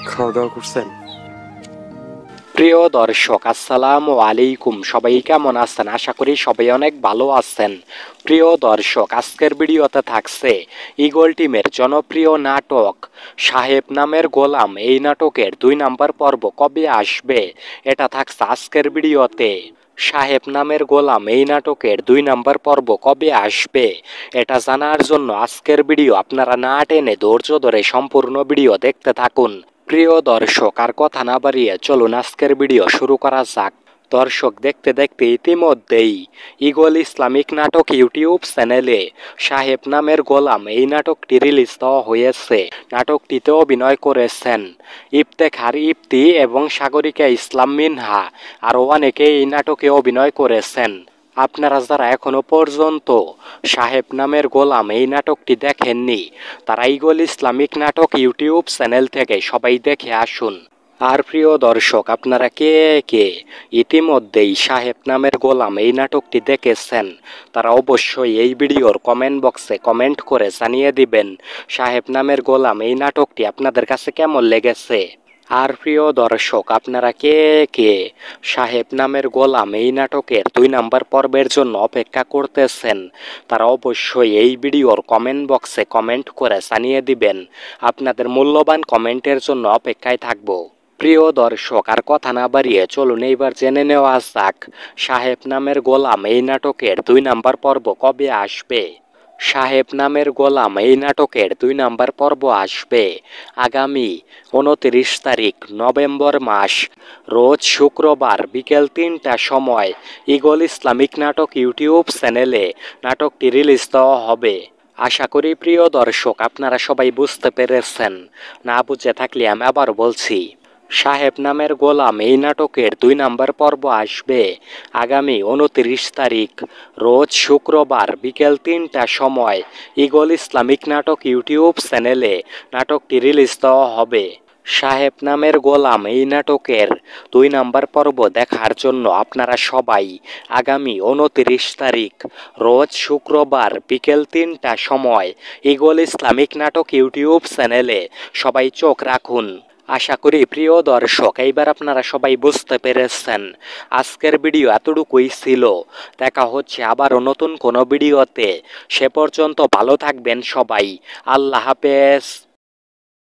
খাওয়া দাওয়া করছেন? প্রিয় দর্শক, আসসালামু আলাইকুম। সবাই কেমন আছেন? আশা করি সবাই অনেক ভালো আছেন। প্রিয় দর্শক, আজকের ভিডিওতে থাকছে ঈগল টিমের জনপ্রিয় নাটক সাহেব নামের গোলাম। এই নাটকের 2 নাম্বার পর্ব কবে আসবে এটা থাকছে আজকের ভিডিওতে। সাহেব নামের গোলাম এই নাটকের 2 নাম্বার পর্ব কবে আসবে এটা জানার জন্য আজকের ভিডিও আপনারা না টেনে ধৈর্য ধরে সম্পূর্ণ ভিডিও দেখতে থাকুন। প্রিয় দর্শক, আর কথা না বাড়িয়ে চলুন আজকের ভিডিও শুরু করা যাক। দর্শক, দেখতে দেখতে ইতিমধ্যেই ঈগল ইসলামিক নাটক ইউটিউব চ্যানেলে সাহেব নামের গোলাম এই নাটকটি রিলিজ দেওয়া হয়েছে। নাটকটিতে অভিনয় করেছেন ইফতেখার ইফতি এবং সাগরিকা ইসলাম মিনহা। আরও অনেকে এই নাটকে অভিনয় করেছেন। আপনারা যারা এখনো পর্যন্ত সাহেব নামের গোলাম এই নাটকটি দেখেননি, তারা ঈগল ইসলামিক নাটক ইউটিউব চ্যানেল থেকে সবাই দেখে আসুন। আর প্রিয় দর্শক, আপনারা কে কে ইতিমধ্যেই সাহেব নামের গোলাম এই নাটকটি দেখেছেন, তারা অবশ্যই এই ভিডিওর কমেন্ট বক্সে কমেন্ট করে জানিয়ে দিবেন সাহেব নামের গোলাম এই নাটকটি আপনাদের কাছে কেমন লেগেছে। আর প্রিয় দর্শক, আপনারা কে কে সাহেব নামের গোলাম এই নাটকের 2 নাম্বার পর্বের জন্য অপেক্ষা করতেছেন, তারা অবশ্যই এই ভিডিওর কমেন্ট বক্সে কমেন্ট করে জানিয়ে দিবেন। আপনাদের মূল্যবান কমেন্টের জন্য অপেক্ষায় থাকবো। প্রিয় দর্শক, আর কথা না বাড়িয়ে চলুন এইবার জেনে নেওয়া যাক সাহেব নামের গোলাম এই নাটকের 2 নাম্বার পর্ব কবে আসবে। সাহেব নামের গোলাম এই নাটকের 2 নাম্বার পর্ব আসবে আগামী 29 তারিখ নভেম্বর মাস, রোজ শুক্রবার বিকেল 3টার সময় ঈগল ইসলামিক নাটক ইউটিউব চ্যানেলে নাটকটি রিলিজ দেওয়া হবে। আশা করি প্রিয় দর্শক আপনারা সবাই বুঝতে পেরেছেন। না বুঝে থাকলে আমি আবার বলছি, সাহেব নামের গোলাম এই নাটকের 2 নাম্বার পর্ব আসবে আগামী 29 তারিখ রোজ শুক্রবার বিকেল 3টার সময় ঈগল ইসলামিক নাটক ইউটিউব চ্যানেলে নাটকটি রিলিজ দেওয়া হবে। সাহেব নামের গোলাম এই নাটকের 2 নাম্বার পর্ব দেখার জন্য আপনারা সবাই আগামী 29 তারিখ রোজ শুক্রবার বিকেল 3টার সময় ঈগল ইসলামিক নাটক ইউটিউব চ্যানেলে সবাই চোখ রাখুন। আশা করি প্রিয় দর্শক এইবার আপনারা সবাই বুঝতে পেরেছেন। আজকের ভিডিও এতটুকুই ছিল। দেখা হচ্ছে আবারও নতুন কোনো ভিডিওতে। সে পর্যন্ত ভালো থাকবেন সবাই। আল্লাহ হাফেজ।